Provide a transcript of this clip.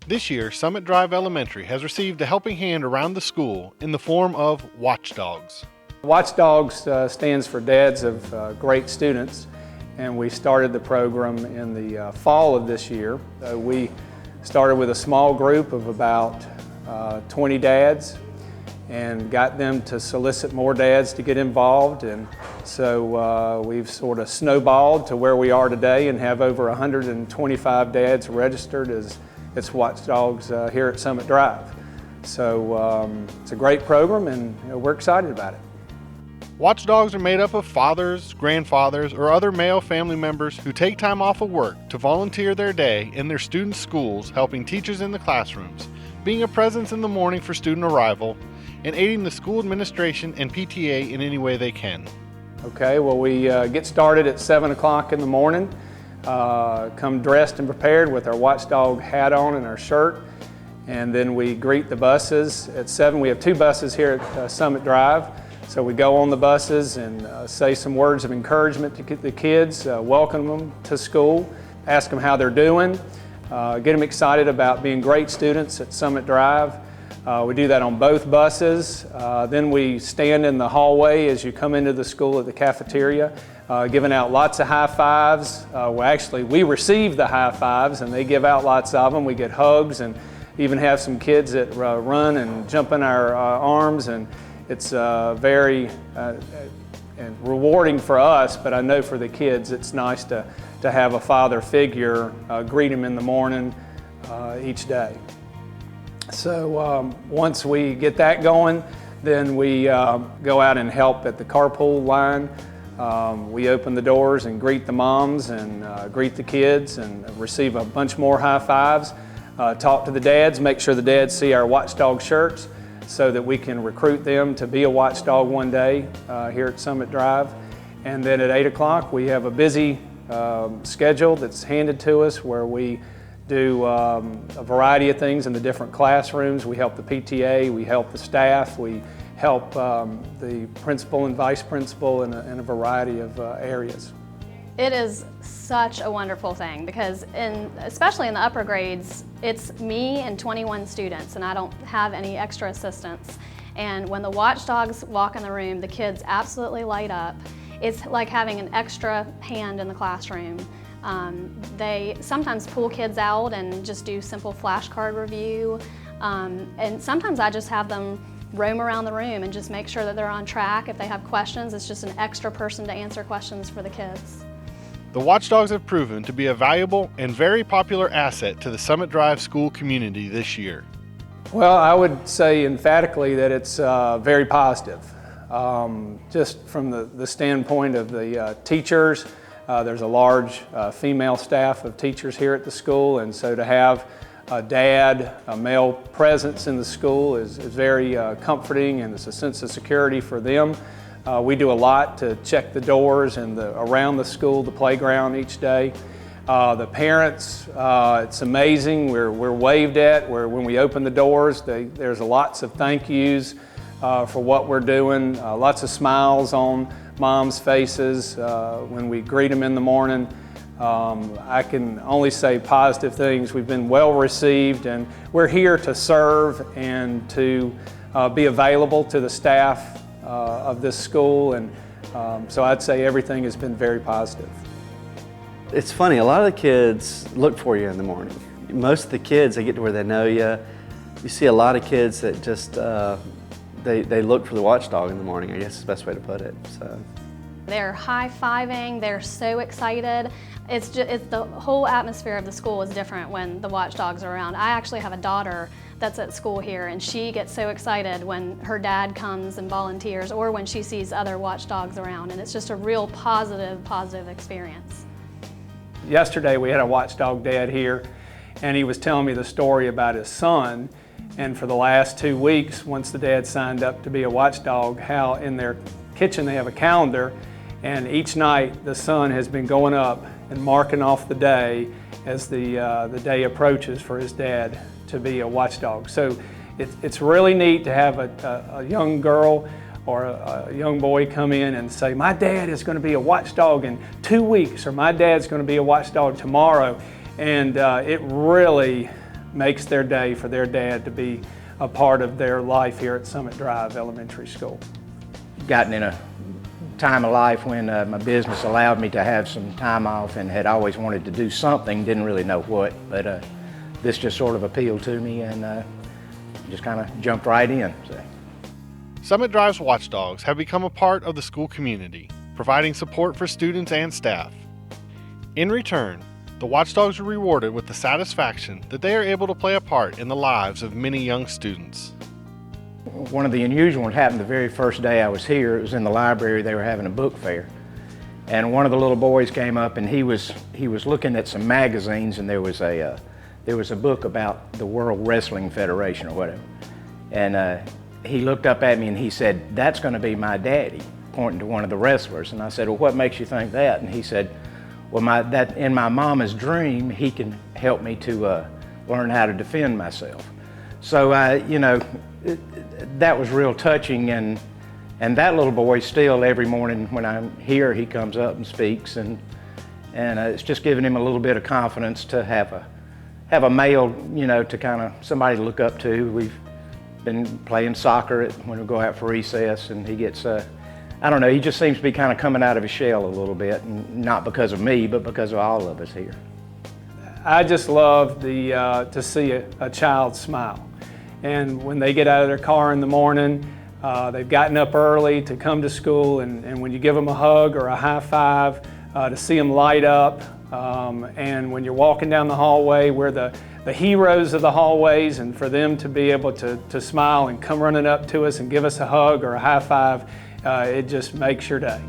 This year, Summit Drive Elementary has received a helping hand around the school in the form of WatchDOGS. WatchDOGS stands for Dads of Great Students, and we started the program in the fall of this year. We started with a small group of about 20 dads and got them to solicit more dads to get involved, and so we've sort of snowballed to where we are today and have over 125 dads registered as WatchDOGS here at Summit Drive. So it's a great program, and we're excited about it. WatchDOGS are made up of fathers, grandfathers, or other male family members who take time off of work to volunteer their day in their students' schools, helping teachers in the classrooms, being a presence in the morning for student arrival, and aiding the school administration and PTA in any way they can. Okay, well, we get started at 7 o'clock in the morning, come dressed and prepared with our WatchDOG hat on and our shirt, and then we greet the buses at 7. We have 2 buses here at Summit Drive. So we go on the buses and say some words of encouragement to the kids, welcome them to school, ask them how they're doing, get them excited about being great students at Summit Drive. We do that on both buses. Then we stand in the hallway as you come into the school at the cafeteria, giving out lots of high fives. We receive the high fives, and they give out lots of them. We get hugs and even have some kids that run and jump in our arms, and it's very and rewarding for us, but I know for the kids it's nice to have a father figure greet them in the morning each day. So once we get that going, then we go out and help at the carpool line. We open the doors and greet the moms and greet the kids and receive a bunch more high fives. Talk to the dads, make sure the dads see our WatchDOG shirts, so that we can recruit them to be a watchdog one day here at Summit Drive. And then at 8 o'clock we have a busy schedule that's handed to us where we do a variety of things in the different classrooms. We help the PTA, we help the staff, we help the principal and vice principal in a variety of areas. It is such a wonderful thing because especially in the upper grades, it's me and 21 students, and I don't have any extra assistants. And when the WatchDOGS walk in the room, the kids absolutely light up. It's like having an extra hand in the classroom. They sometimes pull kids out and just do simple flashcard review. And sometimes I just have them roam around the room and just make sure that they're on track. If they have questions, it's just an extra person to answer questions for the kids. The WatchDOGS have proven to be a valuable and very popular asset to the Summit Drive school community this year. Well, I would say emphatically that it's very positive. Just from the standpoint of the teachers, there's a large female staff of teachers here at the school, and so to have a dad, a male presence in the school is very comforting, and it's a sense of security for them. We do a lot to check the doors and around the school, the playground each day. The parents, it's amazing. We're waved at. When we open the doors, there's lots of thank yous for what we're doing. Lots of smiles on moms' faces when we greet them in the morning. I can only say positive things. We've been well received, and we're here to serve and to be available to the staff of this school, and so I'd say everything has been very positive. It's funny, a lot of the kids look for you in the morning. Most of the kids, they get to where they know you. You see a lot of kids that just, they look for the watchdog in the morning, I guess is the best way to put it. So. They're high-fiving, they're so excited. It's the whole atmosphere of the school is different when the WatchDOGS are around. I actually have a daughter that's at school here, and she gets so excited when her dad comes and volunteers or when she sees other WatchDOGS around, and it's just a real positive experience. Yesterday we had a WatchDOG dad here, and he was telling me the story about his son, and for the last 2 weeks, once the dad signed up to be a watchdog, how in their kitchen they have a calendar, and each night the son has been going up and marking off the day as the day approaches for his dad to be a watchdog. So it's really neat to have a young girl or a young boy come in and say, my dad is going to be a watchdog in 2 weeks, or my dad's going to be a watchdog tomorrow. And it really makes their day for their dad to be a part of their life here at Summit Drive Elementary School. Gotten in a time of life when my business allowed me to have some time off and had always wanted to do something, didn't really know what, but this just sort of appealed to me and just kind of jumped right in. So. Summit Drive's WatchDOGS have become a part of the school community, providing support for students and staff. In return, the WatchDOGS are rewarded with the satisfaction that they are able to play a part in the lives of many young students. One of the unusual ones happened the very first day I was here. It was in the library. They were having a book fair. And one of the little boys came up and he was looking at some magazines, and there was a book about the World Wrestling Federation or whatever. And he looked up at me and he said, "That's going to be my daddy," pointing to one of the wrestlers. And I said, "Well, what makes you think that?" And he said, "Well, that in my mama's dream, he can help me to learn how to defend myself." So, that was real touching, and that little boy still every morning when I'm here, he comes up and speaks, and it's just giving him a little bit of confidence to have a male, to kind of somebody to look up to. We've been playing soccer when we go out for recess, and he gets, I don't know, he just seems to be kind of coming out of his shell a little bit, and not because of me, but because of all of us here. I just love to see a child smile. And when they get out of their car in the morning, they've gotten up early to come to school, and when you give them a hug or a high five, to see them light up. And when you're walking down the hallway, we're the heroes of the hallways, and for them to be able to smile and come running up to us and give us a hug or a high five, it just makes your day.